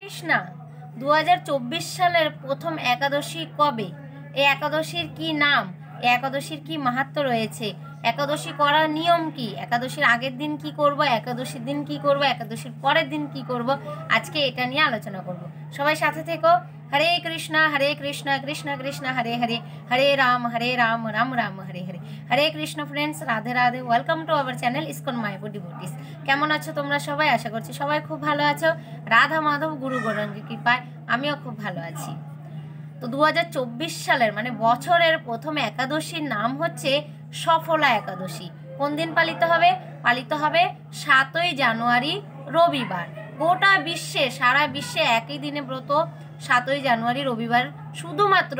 কৃষ্ণা 2024 সালের প্রথম একাদশী কবে? এই একাদশীর কি নাম? এই একাদশীর কি মাহাত্ম্য রয়েছে? একাদশী করার নিয়ম কি? একাদশীর আগের দিন কি করব, একাদশীর দিন কি করব, একাদশীর পরের দিন কি করব, আজকে এটা নিয়ে আলোচনা করব। সবাই সাথে থেকো। Hare Krishna Krishna Krishna Hare Hare, Hare Ram Ram Ram Hare Hare. Hare Krishna friends, Radhe Radhe. Welcome to our channel ISKCON Mayapur devotees. কেমন আছো তোমরা সবাই? আশা করছি সবাই খুব ভালো আছো। রাধা মাধব গুরু গৌরাঙ্গের কৃপায় আমিও খুব ভালো আছি। তো 2024 সালের মানে বছরের প্রথম একাদশীর নাম হচ্ছে সফলা একাদশী। কোন দিন পালিত হবে? পালিত হবে 7ই জানুয়ারি রবিবার। গোটা বিশ্বে, সারা বিশ্বে একই দিনে ব্রত 7ই জানুয়ারি রবিবার। শুধুমাত্র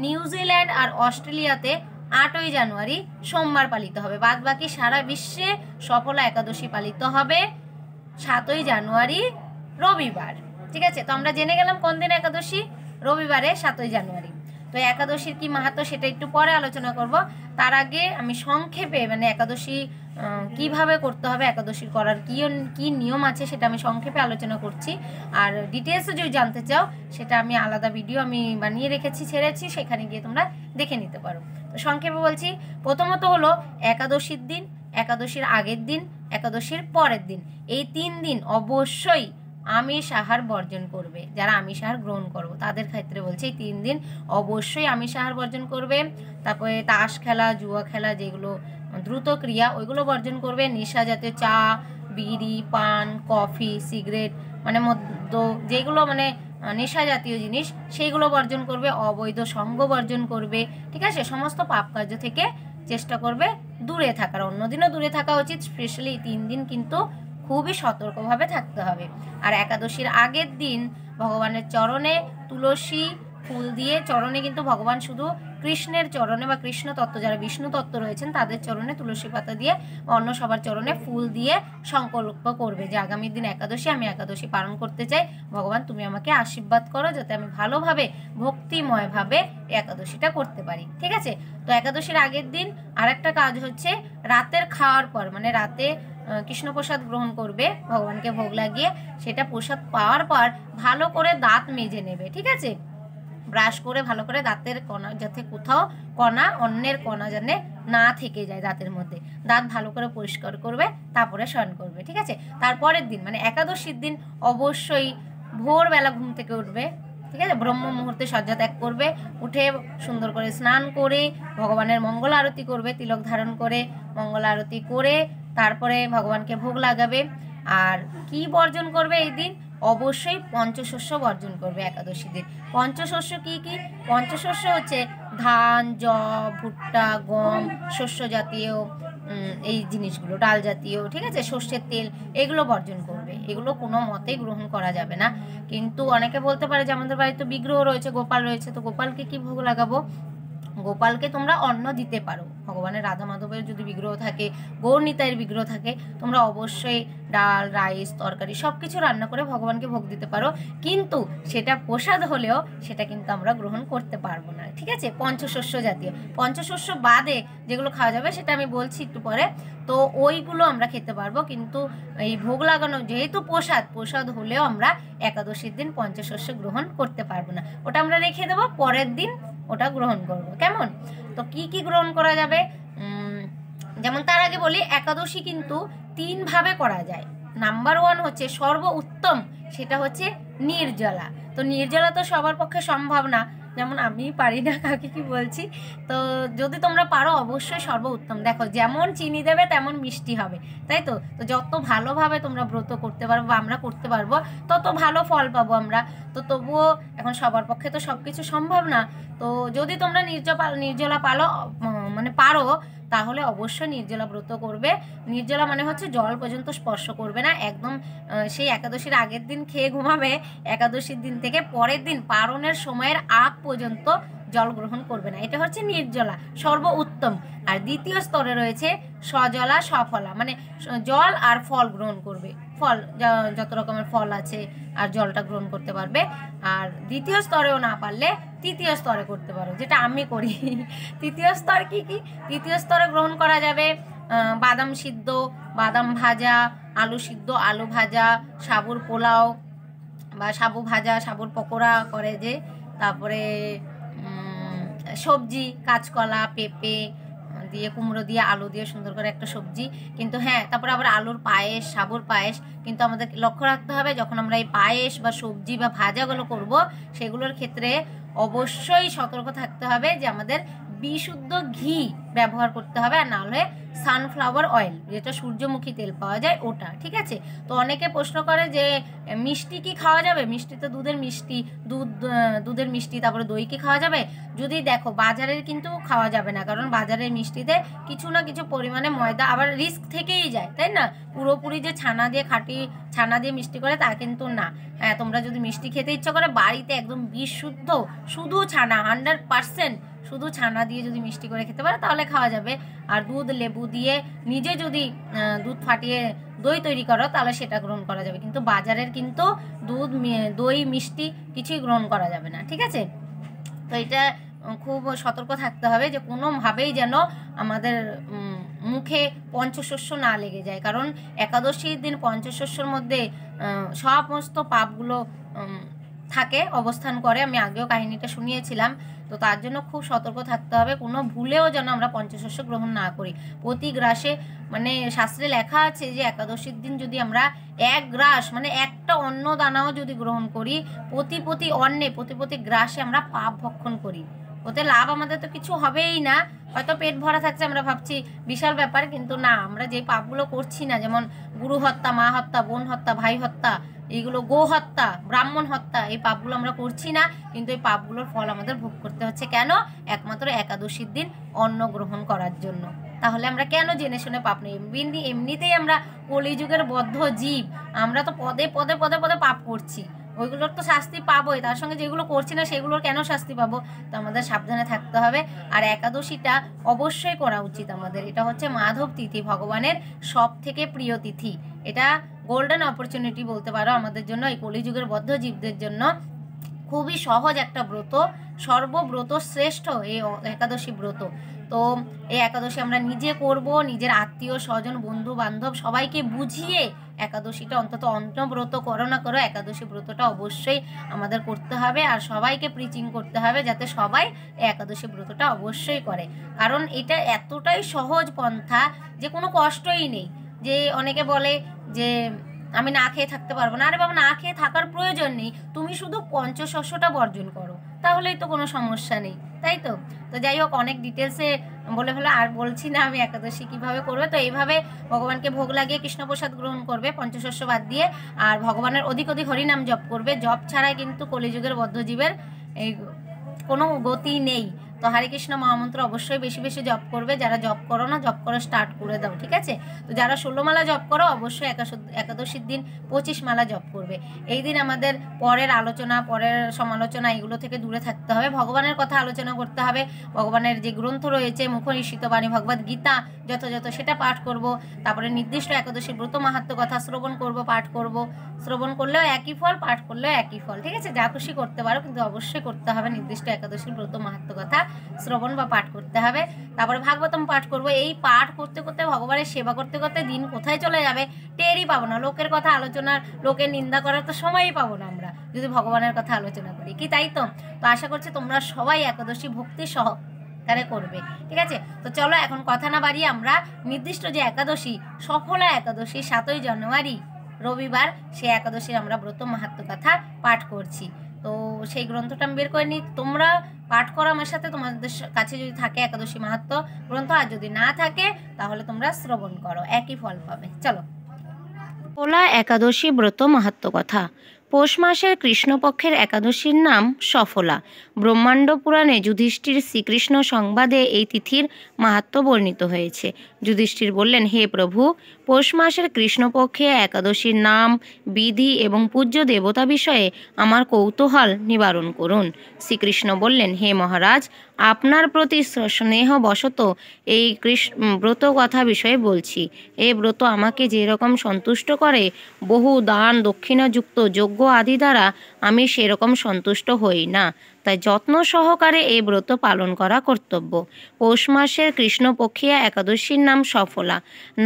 নিউজিল্যান্ড আর অস্ট্রেলিয়াতে 8ই জানুয়ারি সোমবার পালিত হবে। বাদ বাকি সারা বিশ্বে সফলা একাদশী পালিত হবে 7ই জানুয়ারি রবিবার। ঠিক আছে, তো আমরা জেনে গেলাম কোন দিন একাদশী? রবিবারে 7ই জানুয়ারি। তো একাদশীর কি মাহাত্ম্য সেটা একটু পরে আলোচনা করব। তার আগে আমি সংক্ষেপে মানে একাদশী কিভাবে করতে হবে, একাদশী করার কি নিয়ম আছে সেটা আমি সংক্ষেপে আলোচনা করছি। আর ডিটেলসে যদি জানতে চাও সেটা আমি আলাদা ভিডিও আমি বানিয়ে রেখেছি, ছেড়েছি, সেখানে গিয়ে তোমরা দেখে নিতে পারো। তো সংক্ষেপে বলছি, প্রথমত হলো একাদশীর দিন, একাদশীর আগের দিন, একাদশীর পরের দিন, এই 3 দিন অবশ্যই আমিষ আহার বর্জন করবে। যারা আমিষ আহার গ্রহণ করবো তাদের ক্ষেত্রে বলছে এই 3 দিন অবশ্যই আমিষ আহার বর্জন করবে। তারপরে তাস খেলা, জুয়া খেলা, যেগুলো দ্রুত ক্রিয়া, ওইগুলো বর্জন করবে। নেশা জাতীয় চা, বিড়ি, পান, কফি, সিগারেট মানে মদ্য, যেগুলো মানে নেশা জাতীয় জিনিস সেইগুলো বর্জন করবে। অবৈধ সঙ্গ বর্জন করবে। ঠিক আছে, সমস্ত পাপ কার্য থেকে চেষ্টা করবে দূরে থাকার। অন্যদিনও দূরে থাকা উচিত, স্পেশালি এই 3 দিন কিন্তু খুবই সতর্কভাবে থাকতে হবে। আর একাদশীর আগের দিন ভগবানের চরণে তুলসী ফুল দিয়ে, চরণে কিন্তু ভগবান শুধু কৃষ্ণের চরণে বা কৃষ্ণ তত্ত্ব, যারা বিষ্ণু তত্ত্ব রয়েছেন তাদের চরণে তুলসী পাতা দিয়ে, অন্য সবার চরণে ফুল দিয়ে সংকল্প করবে যে আগামী দিন একাদশী, আমি একাদশী পালন করতে চাই। ভগবান তুমি আমাকে আশীর্বাদ করো যাতে আমি ভালোভাবে ভক্তিময়ভাবে একাদশীটা করতে পারি। ঠিক আছে, তো একাদশীর আগের দিন আরেকটা কাজ হচ্ছে রাতের খাওয়ার পর, মানে রাতে কৃষ্ণ প্রসাদ গ্রহণ করবে ভগবানকে ভোগ লাগিয়ে। সেটা প্রসাদ পাওয়ার পর ভালো করে দাঁত মেজে নেবে। ঠিক আছে, ব্রাশ করে ভালো করে দাঁতের কণা, যাতে কোথাও কণা, অন্যের কণা যেন না থেকে যায় দাঁতের মধ্যে, দাঁত ভালো করে পরিষ্কার করবে, তারপরে শয়ন করবে। ঠিক আছে, তারপরের দিন মানে একাদশীর দিন অবশ্যই ভোরবেলা ঘুম থেকে উঠবে। ঠিক আছে, ব্রহ্ম মুহূর্তে শয্যা ত্যাগ করবে। উঠে সুন্দর করে স্নান করে ভগবানের মঙ্গল আরতি করবে, তিলক ধারণ করে মঙ্গল আরতি করে তারপরে ভগবানকে ভোগ লাগাবে। আর কি বর্জন করবে এই দিন? অবশ্যই পঞ্চশস্য বর্জন করবে একাদশী দিন। পঞ্চশস্য কি কি? পঞ্চশস্য হচ্ছে ধান, যব, ভুট্টা, গম, শস্য জাতীয় এই জিনিসগুলো, ডাল জাতীয়, ঠিক আছে, সর্ষের তেল, এগুলো বর্জন করবে। এগুলো কোনো মতেই গ্রহণ করা যাবে না। কিন্তু অনেকে বলতে পারে যে আমাদের বাড়িতে বিগ্রহ রয়েছে, গোপাল রয়েছে, তো গোপালকে কি ভোগ লাগাবো? গোপালকে তোমরা অন্ন দিতে পারো। ভগবানের রাধা মাধবের যদি বিগ্রহ থাকে, গৌরনিতাইয়ের বিগ্রহ থাকে, তোমরা অবশ্যই ডাল, রাইস, তরকারি সব কিছু রান্না করে ভগবানকে ভোগ দিতে পারো। কিন্তু সেটা প্রসাদ হলেও সেটা কিন্তু আমরা গ্রহণ করতে পারবো না। ঠিক আছে, পঞ্চশস্য জাতীয়, পঞ্চশস্য বাদে যেগুলো খাওয়া যাবে সেটা আমি বলছি একটু পরে, তো ওইগুলো আমরা খেতে পারবো। কিন্তু এই ভোগ লাগানো যেহেতু প্রসাদ হলেও আমরা একাদশীর দিন পঞ্চশস্য গ্রহণ করতে পারবো না। ওটা আমরা রেখে দেবো, পরের দিন ওটা গ্রহণ করব। কেমন? তো কি কি গ্রহণ করা যাবে? যেমন তার আগে বলি, একাদশী কিন্তু 3 ভাবে করা যায়। নাম্বার 1 হচ্ছে সর্ব উত্তম, সেটা হচ্ছে নির্জলা। তো নির্জলা তো সবার পক্ষে সম্ভব না, যেমন আমি পারি না, কাকে কি বলছি। তো যদি তোমরা পারো অবশ্যই সর্ব উত্তম। দেখো, যেমন চিনি দেবে তেমন মিষ্টি হবে, তাই তো? তো যত ভালোভাবে তোমরা ব্রত করতে পারবো বা আমরা করতে পারবো তত ভালো ফল পাবো আমরা। তো তবুও এখন সবার পক্ষে তো সব কিছু সম্ভব না। তো যদি তোমরা নির্জলা পারো তাহলে অবশ্যই নির্জলা ব্রত করবে। নির্জলা মানে হচ্ছে জল পর্যন্ত স্পর্শ করবে না, একদম সেই একাদশীর আগের দিন খেয়ে ঘুমাবে, একাদশীর দিন থেকে পরের দিন পারণের সময়ের আগ পর্যন্ত জল গ্রহণ করবে না। এটা হচ্ছে নির্জলা, সর্ব উত্তম। আর দ্বিতীয় স্তরে রয়েছে সজলা সফলা, মানে জল আর ফল গ্রহণ করবে। ফল, যত রকমের ফল আছে আর জলটা গ্রহণ করতে পারবে। আর দ্বিতীয় স্তরেও না পারলে তৃতীয় স্তরে করতে পারো, যেটা আমি করি। তৃতীয় স্তর কি কি? তৃতীয় স্তরে গ্রহণ করা যাবে বাদাম সিদ্ধ, বাদাম ভাজা, আলু সিদ্ধ, আলু ভাজা, সাবুর পোলাও, বা সাবু ভাজা, সাবুর পকোড়া করে যে, তারপরে সবজি কাঁচকলা, পেঁপে দিয়ে, কুমড়ো দিয়ে, আলু দিয়ে সুন্দর করে একটা সবজি। কিন্তু হ্যাঁ, তারপরে আবার আলুর পায়েস, সাবুর পায়েস। কিন্তু আমাদের লক্ষ্য রাখতে হবে যখন আমরা এই পায়েস বা সবজি বা ভাজাগুলো করব, সেগুলোর ক্ষেত্রে অবশ্যই সতর্ক থাকতে হবে যে আমাদের বিশুদ্ধ ঘি ব্যবহার করতে হবে, আর না হলে সানফ্লাওয়ার অয়েল, যেটা সূর্যমুখী তেল পাওয়া যায় ওটা, ঠিক আছে। তো অনেকে প্রশ্ন করে যে মিষ্টি কি খাওয়া যাবে? মিষ্টি তো দুধের মিষ্টি, দুধের মিষ্টি, তারপরে দই কি খাওয়া যাবে? যদি দেখো, বাজারের কিন্তু খাওয়া যাবে না, কারণ বাজারের মিষ্টিতে কিছু না কিছু পরিমাণে ময়দা আবার রিস্ক থেকেই যায়, তাই না? পুরোপুরি যে ছানা দিয়ে ছানা দিয়ে মিষ্টি করে তা কিন্তু না। হ্যাঁ, তোমরা যদি মিষ্টি খেতে ইচ্ছা করে বাড়িতে একদম বিশুদ্ধ শুধু ছানা, 100% শুধু ছানা দিয়ে যদি মিষ্টি করে খেতে পারো তাহলে খাওয়া যাবে। আর দুধ, লেবু দিয়ে নিজে যদি দুধ ফাটিয়ে দই তৈরি করো তাহলে সেটা গ্রহণ করা যাবে, কিন্তু বাজারের কিন্তু দুধ, দই, মিষ্টি কিছুই গ্রহণ করা যাবে না, ঠিক আছে। তো এটা খুব সতর্ক থাকতে হবে যে কোনোভাবেই যেন আমাদের মুখে পঞ্চশস্য না লেগে যায়, কারণ একাদশীর দিন পঞ্চশস্যর মধ্যে সমস্ত পাপগুলো থাকে, অবস্থান করে। আমি আগেও কাহিনীটা শুনিয়েছিলাম। তো তার জন্য খুব সতর্ক থাকতে হবে, কোনো ভুলেও যেন আমরা পঞ্চশস্য গ্রহণ না করি। প্রতি গ্রাসে, মানে শাস্ত্রে লেখা আছে যে একাদশীর দিন যদি আমরা 1 গ্রাস, মানে একটা অন্ন দানাও যদি গ্রহণ করি, প্রতি অন্নে, প্রতি গ্রাসে আমরা পাপ ভক্ষণ করি। ওতে লাভ আমাদের তো কিছু হবেই না, হয়তো পেট ভরা থাকছে, আমরা ভাবছি বিশাল ব্যাপার, কিন্তু না, আমরা যে পাপগুলো করছি না, যেমন গুরু হত্যা, মা হত্যা, বোন হত্যা, ভাই হত্যা, এইগুলো, গো হত্যা, ব্রাহ্মণ হত্যা, এই পাপগুলো আমরা করছি না, কিন্তু এই পাপগুলোর ফল আমাদের ভোগ করতে হচ্ছে। কেন? একমাত্র একাদশীর দিন অন্ন গ্রহণ করার জন্য। তাহলে আমরা কেন জেনে শুনে পাপ নেই? এমনিতেই আমরা কলিযুগের বদ্ধ জীব, আমরা তো পদে পদে পদে পদে পাপ করছি, ওইগুলোর তো শাস্তি পাবোই, তার সঙ্গে যেগুলো করছি না সেগুলোর কেন শাস্তি পাবো? তো আমাদের সাবধানে থাকতে হবে। আর একাদশীটা অবশ্যই করা উচিত আমাদের। এটা হচ্ছে মাধব তিথি, ভগবানের সব থেকে প্রিয় তিথি। এটা গোল্ডেন অপরচুনিটি বলতে পারো আমাদের জন্য, এই কলিযুগের বদ্ধ জীবদের জন্য। খুবই সহজ একটা ব্রত, সর্বব্রত শ্রেষ্ঠ এই একাদশী ব্রত। তো এই একাদশী আমরা নিজে করব, নিজের আত্মীয় স্বজন, বন্ধু বান্ধব সবাইকে বুঝিয়ে একাদশীটা অন্তত অন্নব্রত করো না করো, একাদশী ব্রতটা অবশ্যই আমাদের করতে হবে। আর সবাইকে প্রিচিং করতে হবে যাতে সবাই এই একাদশী ব্রতটা অবশ্যই করে, কারণ এটা এতটাই সহজ পন্থা যে কোনো কষ্টই নেই। যে অনেকে বলে যে আমি না খেয়ে থাকতে পারবো না, আরে বাবা, না খেয়ে থাকার প্রয়োজন নেই, তুমি শুধু পঞ্চশস্যটা বর্জন করো, তাহলেই তো কোনো সমস্যা নেই, তাই তো। তো যাই হোক, অনেক ডিটেলসে বলে ফেলে, আর বলছি না আমি একাদশী কীভাবে করবে। তো এইভাবে ভগবানকে ভোগ লাগিয়ে কৃষ্ণপ্রসাদ গ্রহণ করবে পঞ্চশস্য বাদ দিয়ে, আর ভগবানের অধিক অধিক হরিনাম জপ করবে। জপ ছাড়াই কিন্তু কলিযুগের বদ্ধজীবের এই কোনো গতি নেই। তো হরে কৃষ্ণ মহামন্ত্র অবশ্যই বেশি বেশি জপ করবে। যারা জপ করো না, জপ করা স্টার্ট করে দাও, ঠিক আছে। তো যারা 16 মালা জপ করো, অবশ্যই একাদশীর দিন 25 মালা জপ করবে। এই দিন আমাদের পরের আলোচনা, পরের সমালোচনা, এগুলো থেকে দূরে থাকতে হবে। ভগবানের কথা আলোচনা করতে হবে। ভগবানের যে গ্রন্থ রয়েছে, মুখনিসৃত বাণী, ভগবদ গীতা যথাযথ সেটা পাঠ করব। তারপরে নির্দিষ্ট একাদশী ব্রত মাহাত্ম্য কথা শ্রবণ করব, পাঠ করব। শ্রবণ করলেও একই ফল, পাঠ করলেও একই ফল, ঠিক আছে। যা খুশি করতে পারো, কিন্তু অবশ্যই করতে হবে নির্দিষ্ট একাদশীর ব্রত মাহাত্ম্য কথা শ্রবণ বা পাঠ করতে হবে। তারপরে ভাগবতম পাঠ করব। এই পাঠ করতে করতে, ভগবানের সেবা করতে করতে দিন কোথায় চলে যাবে টেরই পাবো না। লোকের কথা আলোচনা, লোকের নিন্দা করার তো সময়ই পাবো না আমরা যদি ভগবানের কথা আলোচনা করি, কি তাই তো। তো আশা করছি তোমরা সবাই একাদশী ভক্তি সহকারে করবে, ঠিক আছে। তো চলো এখন কথা না বাড়িয়ে আমরা নির্দিষ্ট যে একাদশী, সফলা একাদশী 7ই জানুয়ারি রবিবার, সেই একাদশীর আমরা ব্রত মাহাত্ম্য কথা পাঠ করছি। তো সেই গ্রন্থটা আমি বের করে নিই, তোমরা পাঠ করো আমার সাথে। তোমাদের কাছে যদি থাকে একাদশী মাহাত্ম্য গ্রন্থ, আর যদি না থাকে তাহলে তোমরা শ্রবণ করো, একই ফল পাবে। চলো। সফলা একাদশী ব্রত মাহাত্ম্য কথা। পৌষ মাসের কৃষ্ণপক্ষের একাদশীর নাম সফলা। ব্রহ্মাণ্ড পুরাণে যুধিষ্ঠির শ্রীকৃষ্ণ সংবাদে এই তিথির মাহাত্ম্য বর্ণিত হয়েছে। যুধিষ্ঠির বললেন, হে প্রভু, পৌষ মাসের কৃষ্ণপক্ষে একাদশীর নাম, বিধি এবং পূজ্য দেবতা বিষয়ে আমার কৌতূহল নিবারণ করুন। শ্রীকৃষ্ণ বললেন, হে মহারাজ, আপনার প্রতি স্নেহবশত এই ব্রত কথা বিষয়ে বলছি। এই ব্রত আমাকে যেরকম সন্তুষ্ট করে, বহু দান দক্ষিণাযুক্ত যজ্ঞ আদি দ্বারা আমি সেরকম সন্তুষ্ট হই না। তাই যত্ন সহকারে এই ব্রত পালন করা কর্তব্য। পৌষ মাসের কৃষ্ণপক্ষিয়া একাদশীর নাম সফলা।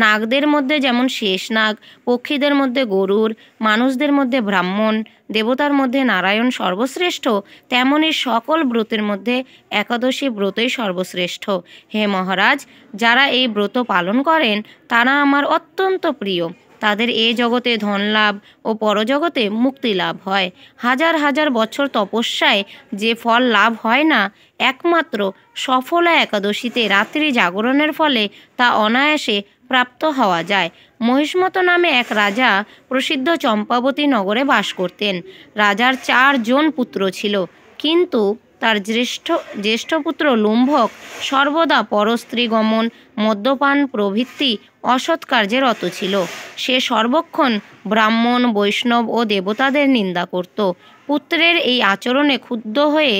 নাগদের মধ্যে যেমন শেষ নাগ, পক্ষীদের মধ্যে গরুড়, মানুষদের মধ্যে ব্রাহ্মণ, দেবতার মধ্যে নারায়ণ সর্বশ্রেষ্ঠ, তেমনি সকল ব্রতের মধ্যে একাদশী ব্রতই সর্বশ্রেষ্ঠ। হে মহারাজ, যারা এই ব্রত পালন করেন তারা আমার অত্যন্ত প্রিয়। তাদের এ জগতে ধন লাভ ও পরজগতে মুক্তি লাভ হয়। হাজার হাজার বছর তপস্যায় যে ফল লাভ হয় না, একমাত্র সফলা একাদশীতে রাত্রি জাগরণের ফলে তা অনায়াসে প্রাপ্ত হওয়া যায়। মহিষ্মত নামে এক রাজা প্রসিদ্ধ চম্পাবতী নগরে বাস করতেন। রাজার 4 জন পুত্র ছিল, কিন্তু তার জ্যেষ্ঠ পুত্র লুম্ভক সর্বদা পরস্ত্রী গমন, মদ্যপান প্রভৃতি অসৎ কার্যে রত ছিল। সে সর্বক্ষণ ব্রাহ্মণ, বৈষ্ণব ও দেবতাদের নিন্দা করত। পুত্রের এই আচরণে ক্ষুব্ধ হয়ে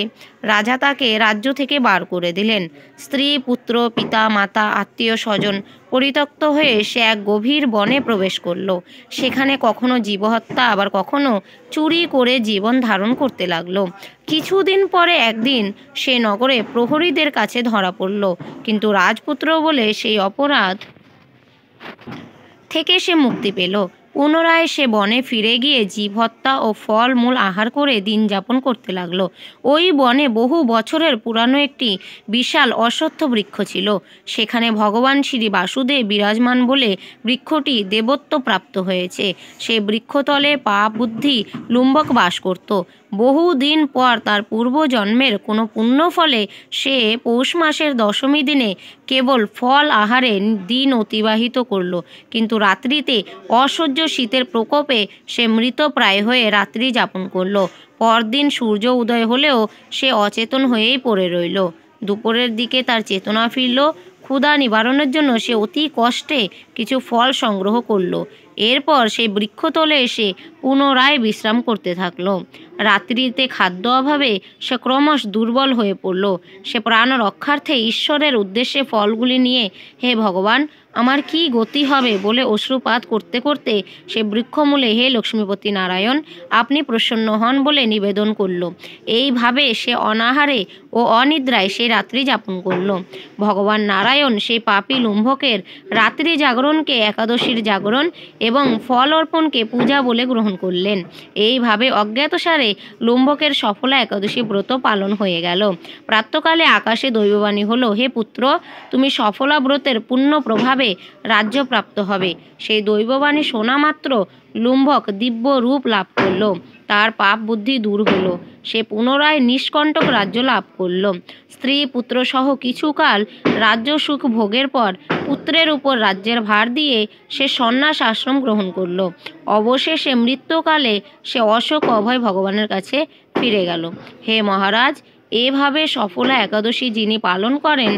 রাজা তাকে রাজ্য থেকে বার করে দিলেন। স্ত্রী, পুত্র, পিতা, মাতা, আত্মীয় স্বজন পরিত্যক্ত হয়ে সে এক গভীর বনে প্রবেশ করল। সেখানে কখনো জীবহত্যা, আবার কখনো চুরি করে জীবন ধারণ করতে লাগলো। কিছুদিন পরে একদিন সে নগরে প্রহরীদের কাছে ধরা পড়ল, কিন্তু রাজপুত্র বলে সেই অপরাধ থেকে সে মুক্তি পেল। পুনরায় সে বনে ফিরে গিয়ে জীবহত্যা ও ফল মূল আহার করে দিন যাপন করতে লাগলো। ওই বনে বহু বছরের পুরানো একটি বিশাল অশ্বত্থ বৃক্ষ ছিল। সেখানে ভগবান শ্রী বাসুদেব বিরাজমান বলে বৃক্ষটি দেবত্ব প্রাপ্ত হয়েছে। সেই বৃক্ষতলে পাপ বুদ্ধি লুম্বক বাস করত। বহুদিন পর তার পূর্বজন্মের কোনো পুণ্য ফলে সে পৌষ মাসের দশমী দিনে কেবল ফল আহারে দিন অতিবাহিত করল, কিন্তু রাত্রিতে অসহ্য শীতের প্রকোপে সে মৃতপ্রায় হয়ে রাত্রি যাপন করল। পরদিন সূর্য উদয় হলেও সে অচেতন হয়েই পড়ে রইল। দুপুরের দিকে তার চেতনা ফিরল। ক্ষুধা নিবারণের জন্য সে অতি কষ্টে কিছু ফল সংগ্রহ করল। এরপর সেই বৃক্ষতলে এসে পুনরায় বিশ্রাম করতে থাকলো। রাত্রিতে খাদ্য অভাবে সে ক্রমশ দুর্বল হয়ে পড়ল। সে প্রাণ রক্ষার্থে ঈশ্বরের উদ্দেশ্যে ফলগুলি নিয়ে, হে ভগবান, আমার কি গতি হবে বলে অশ্রুপাত করতে করতে সে বৃক্ষমূলে, হে লক্ষ্মীপতি নারায়ণ, আপনি প্রসন্ন হন বলে নিবেদন করল। এইভাবে সে অনাহারে ও অনিদ্রায় সে রাত্রি যাপন করল। ভগবান নারায়ণ সেই পাপী লুম্ভকের রাত্রি জাগরণকে একাদশীর জাগরণ এবং ফল অর্পণকে পূজা বলে গ্রহণ করলেন। এইভাবে অজ্ঞাতসারে লুম্ভকের সফলা একাদশী ব্রত পালন হয়ে গেল। প্রাতঃকালে আকাশে দৈববাণী হলো, হে পুত্র, তুমি সফলা ব্রতের পুণ্য প্রভাবে রাজ্য প্রাপ্ত হবে। সেই দৈববাণী শোনা মাত্র লুম্ভক দিব্য রূপ লাভ করল। তার পাপ বুদ্ধি দূর হলো। সে পুনরায় নিষ্কণ্টক রাজ্য লাভ করল। স্ত্রী পুত্র সহ কিছুকাল রাজ্য সুখ ভোগের পর পুত্রের উপর রাজ্যের ভার দিয়ে সে সন্ন্যাস আশ্রম গ্রহণ করল। অবশেষে মৃত্যুকালে সে অশোক অভয় ভগবানের কাছে ফিরে গেল। হে মহারাজ, এভাবে সফলা একাদশী যিনি পালন করেন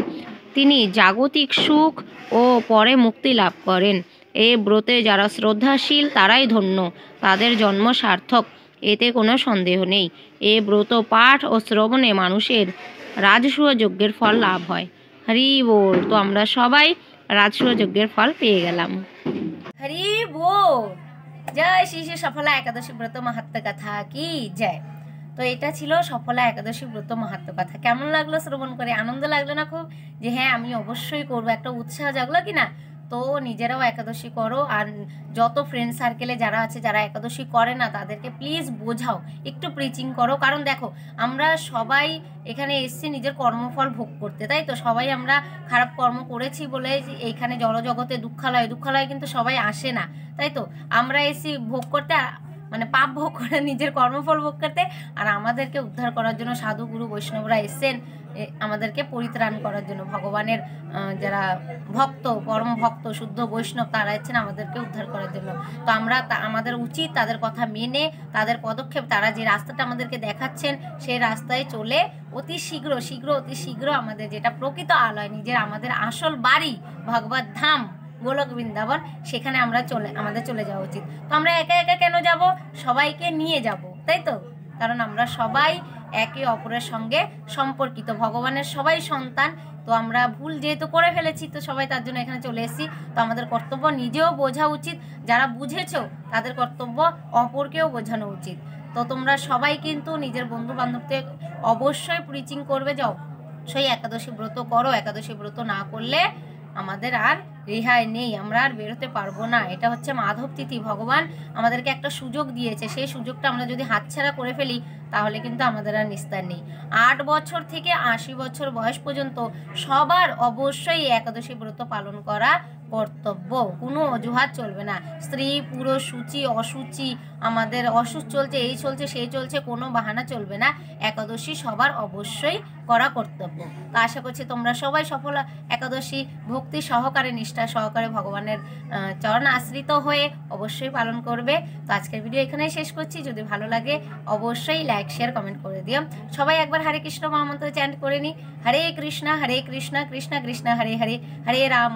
তিনি জাগতিক সুখ ও পরে মুক্তি লাভ করেন। এই ব্রতে যারা শ্রদ্ধাশীল তারাই ধন্য, তাদের জন্ম সার্থক, এতে কোনো সন্দেহ নেই। এ ব্রত পাঠ ও শ্রবণে মানুষের রাজসূয় যজ্ঞের ফল লাভ হয়। হরি বল। তো আমরা সবাই রাজসূয় যজ্ঞের ফল পেয়ে গেলাম। হরি বল। জয় শ্রী শ্রী সফলা একাদশী ব্রত মাহাত্ম্য কথা কি জয়। তো এটা ছিল সফলা একাদশী ব্রত মাহাত্ম্য কথা। কেমন লাগলো শ্রবণ করে? আনন্দ লাগলো না খুব? যে হ্যাঁ, আমি অবশ্যই করবো, একটা উৎসাহ জাগলো কি না? তো নিজেরাও একাদশী করো, আর যত ফ্রেন্ড সার্কেলে যারা আছে যারা একাদশী করে না তাদেরকে প্লিজ বোঝাও, একটু প্রিচিং করো। কারণ দেখো, আমরা সবাই এখানে এসছি নিজের কর্মফল ভোগ করতে, তাই তো? সবাই আমরা খারাপ কর্ম করেছি বলে এইখানে জড়জগতে দুঃখালয় কিন্তু সবাই আসে না, তাই তো? আমরা এসছি ভোগ করতে, মানে পাপ ভোগ করে, নিজের কর্মফল ভোগ করতে। আর আমাদেরকে উদ্ধার করার জন্য সাধু গুরু বৈষ্ণবরা এসেছেন আমাদেরকে পরিত্রাণ করার জন্য। ভগবানের যারা ভক্ত, পরম ভক্ত, শুদ্ধ বৈষ্ণব, তারা এসেছেন আমাদেরকে উদ্ধার করার জন্য। তো আমরা আমাদের উচিত তাদের কথা মেনে, তাদের পদক্ষেপ, তারা যে রাস্তাটা আমাদেরকে দেখাচ্ছেন সেই রাস্তায় চলে অতি শীঘ্র আমাদের যেটা প্রকৃত আলয়, আমাদের আসল বাড়ি ভগবত ধাম গোলক বৃন্দাবন, সেখানে আমাদের চলে যাওয়া উচিত। তো আমরা একা একা কেন যাব? সবাইকে নিয়ে যাব, তাই তো? কারণ আমরা সবাই একে অপরের সঙ্গে সম্পর্কিত, ভগবানের সবাই সন্তান। তো আমরা ভুল যেহেতু করে ফেলেছি, তো সবাই তার জন্য এখানে চলে এসেছি। তো আমাদের কর্তব্য নিজেও বোঝা উচিত, যারা বুঝেছো তাদের কর্তব্য অপরকেও বোঝানো উচিত। তো তোমরা সবাই কিন্তু নিজের বন্ধু বান্ধবদের অবশ্যই প্রিচিং করবে, যাও সেই একাদশী ব্রত করো। একাদশী ব্রত না করলে আমাদের আর রেহাই নেই, আমরা আর বেরোতে পারবো না। এটা হচ্ছে মাধব তিথি, ভগবান আমাদেরকে একটা সুযোগ দিয়েছে, সেই সুযোগটা আমরা যদি হাতছাড়া করে ফেলি তাহলে কিন্তু আমাদের আর নিস্তার নেই। 8 বছর থেকে 80 বছর বয়স পর্যন্ত সবার অবশ্যই একাদশী ব্রত পালন করা কর্তব্য, কোনো অজুহাত চলবে না। স্ত্রী পুরুষ, সূচি অসুচি, আমাদের অসুখ চলছে, এই চলছে সেই চলছে, কোনো বাহানা চলবে না। একাদশী সবার অবশ্যই করা কর্তব্য। তো আশা করছি তোমরা সবাই সফল একাদশী ভক্তি সহকারে, নিষ্ঠা সহকারে ভগবানের চরণ আশ্রিত হয়ে অবশ্যই পালন করবে। তো আজকের ভিডিও এখানেই শেষ করছি। যদি ভালো লাগে অবশ্যই লাইক শেয়ার কমেন্ট করে দিও। সবাই একবার হরে কৃষ্ণ মহামন্ত্র চ্যান্ট করে নি, হরে কৃষ্ণ কৃষ্ণ কৃষ্ণ হরে হরে, হরে রাম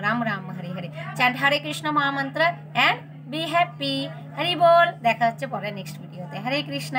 রাম রাম হরে হরে। চ্যান্ট হরে কৃষ্ণ মহামন্ত্র অ্যান্ড বি হ্যাপি। হরি বল। দেখা হচ্ছে পরে নেক্সট ভিডিওতে। হরে কৃষ্ণ।